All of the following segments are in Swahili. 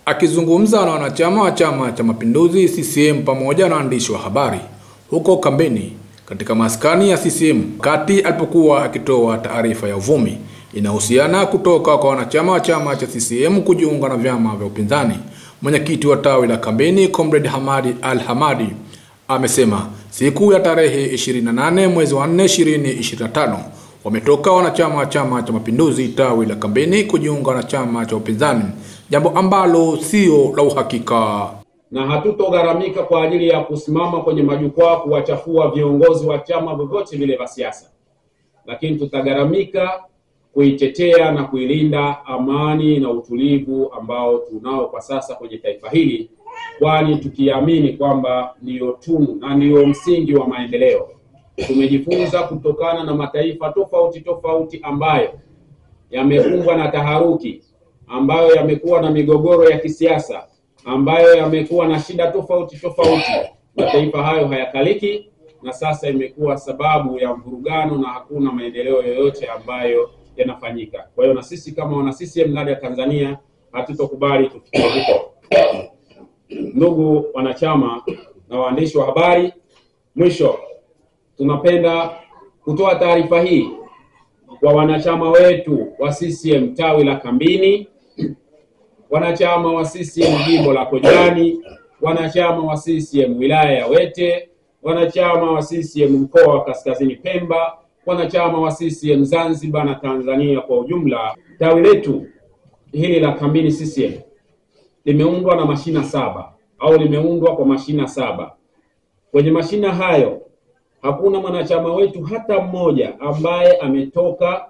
Akizungumza na wanachama wa Chama cha Mapinduzi CCM pamoja na waandishi wa habari huko kambini katika maskani ya CCM, kati alipokuwa akitoa taarifa ya uvumi inahusiana kutoka kwa wanachama wa chama cha CCM kujiunga na vyama vya upinzani, mwenyekiti wa tawi la kambini Comrade Hamadi Al-Hamadi amesema siku ya tarehe 28 mwezi wa 4 2025 wametoka wanachama wa Chama cha Mapinduzi tawi la kambini kujiunga na chama cha upinzani, jambo ambalo sio la uhakika. Na hatutogharamika kwa ajili ya kusimama kwenye majukwaa kuwachafua viongozi wa chama vyovyote vile vya siasa, lakini tutagharamika kuitetea na kuilinda amani na utulivu ambao tunao kwa sasa kwenye taifa hili, kwani tukiamini kwamba ndio tunu na ndio msingi wa maendeleo. Tumejifunza kutokana na mataifa tofauti ambayo yamekumbwa na taharuki, ambayo yamekuwa na migogoro ya kisiasa, ambayo yamekuwa na shida tofauti. Mataifa hayo hayakaliki na sasa imekuwa sababu ya mvurugano na hakuna maendeleo yoyote ambayo yanafanyika. Kwa hiyo na sisi kama wana CCM ndani ya Tanzania hatutokubali tufikie huko. Ndugu wanachama na waandishi wa habari, mwisho tunapenda kutoa taarifa hii kwa wanachama wetu wa CCM tawi la kambini, wanachama wa CCM jimbo la Kojani, wanachama wa CCM wilaya ya Wete, wanachama wa CCM mkoa wa Kaskazini Pemba, wanachama wa CCM Zanzibar na Tanzania kwa ujumla. Tawi letu hili la kambini CCM limeundwa na mashina 7 au limeundwa kwa mashina 7. Kwenye mashina hayo hakuna mwanachama wetu hata mmoja ambaye ametoka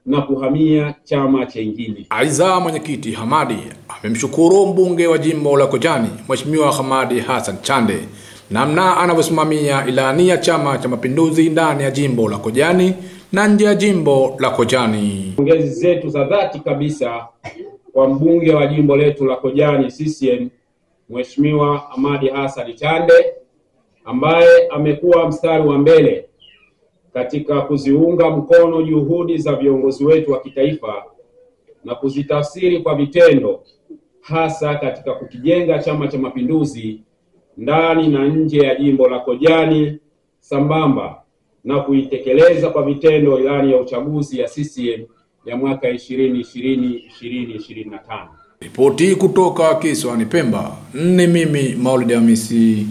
na kuhamia chama chengine. Aidha, mwenyekiti Hamadi amemshukuru mbunge wa jimbo la Kojani Mheshimiwa Hamadi Hassan Chande namna anavyosimamia ilani ya Chama cha Mapinduzi ndani ya jimbo la Kojani na nje ya jimbo la Kojani. Pongezi zetu za dhati kabisa kwa mbunge wa jimbo letu la Kojani CCM Mheshimiwa Hamadi Hassan Chande, ambaye amekuwa mstari wa mbele katika kuziunga mkono juhudi za viongozi wetu wa kitaifa na kuzitafsiri kwa vitendo, hasa katika kukijenga Chama cha Mapinduzi ndani na nje ya jimbo la Kojani, sambamba na kuitekeleza kwa vitendo ilani ya uchaguzi ya CCM ya mwaka 2020-2025. Ripoti kutoka Kisiwani Pemba, ni mimi Maulid Hamisi.